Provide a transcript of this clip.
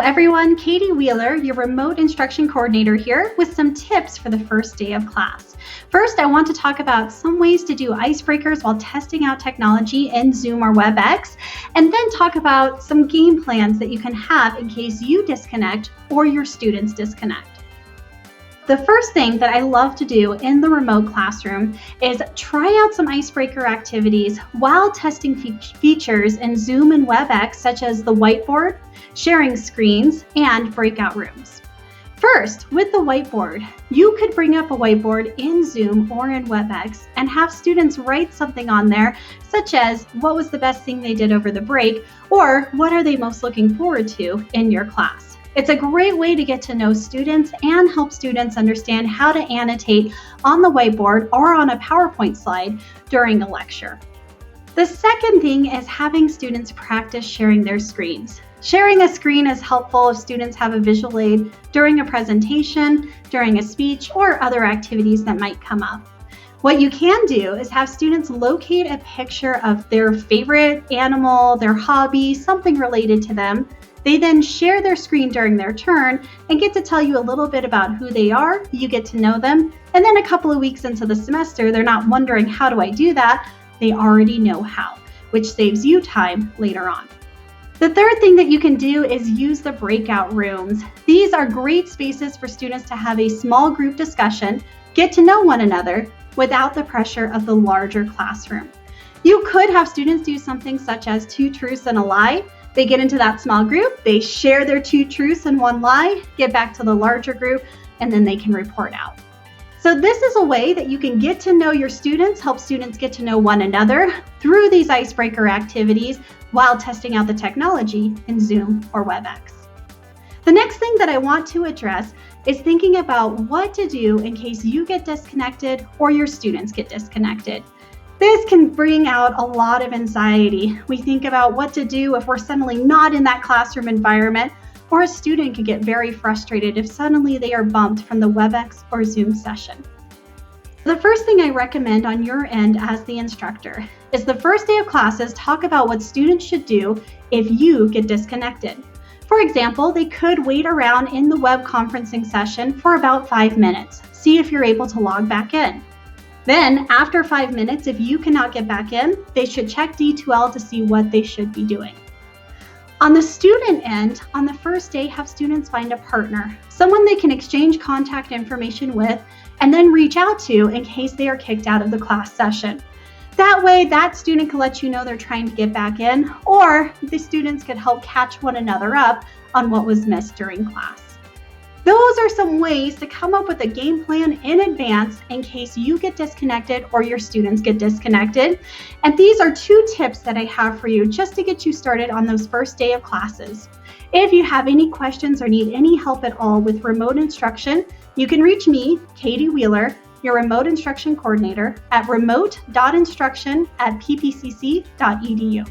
everyone, Katie Wheeler, your remote instruction coordinator here with some tips for the first day of class. First, I want to talk about some ways to do icebreakers while testing out technology in Zoom or WebEx, and then talk about some game plans that you can have in case you disconnect or your students disconnect. The first thing that I love to do in the remote classroom is try out some icebreaker activities while testing features in Zoom and WebEx, such as the whiteboard, sharing screens, and breakout rooms. First, with the whiteboard, you could bring up a whiteboard in Zoom or in WebEx and have students write something on there, such as what was the best thing they did over the break, or what are they most looking forward to in your class. It's a great way to get to know students and help students understand how to annotate on the whiteboard or on a PowerPoint slide during a lecture. The second thing is having students practice sharing their screens. Sharing a screen is helpful if students have a visual aid during a presentation, during a speech, or other activities that might come up. What you can do is have students locate a picture of their favorite animal, their hobby, something related to them. They then share their screen during their turn and get to tell you a little bit about who they are, you get to know them, and then a couple of weeks into the semester, they're not wondering, how do I do that? They already know how, which saves you time later on. The third thing that you can do is use the breakout rooms. These are great spaces for students to have a small group discussion, get to know one another without the pressure of the larger classroom. You could have students do something such as 2 truths and a lie. They get into that small group, they share their 2 truths and 1 lie, get back to the larger group, and then they can report out. So this is a way that you can get to know your students, help students get to know one another through these icebreaker activities while testing out the technology in Zoom or WebEx. The next thing that I want to address is thinking about what to do in case you get disconnected or your students get disconnected. This can bring out a lot of anxiety. We think about what to do if we're suddenly not in that classroom environment, or a student can get very frustrated if suddenly they are bumped from the WebEx or Zoom session. The first thing I recommend on your end as the instructor is the first day of classes, talk about what students should do if you get disconnected. For example, they could wait around in the web conferencing session for about 5 minutes. See if you're able to log back in. Then, after 5 minutes, if you cannot get back in, they should check D2L to see what they should be doing. On the student end, on the first day, have students find a partner, someone they can exchange contact information with, and then reach out to in case they are kicked out of the class session. That way, that student can let you know they're trying to get back in, or the students could help catch one another up on what was missed during class. Those are some ways to come up with a game plan in advance in case you get disconnected or your students get disconnected. And these are 2 tips that I have for you just to get you started on those first day of classes. If you have any questions or need any help at all with remote instruction, you can reach me, Katie Wheeler, your remote instruction coordinator, at remote.instruction@ppcc.edu.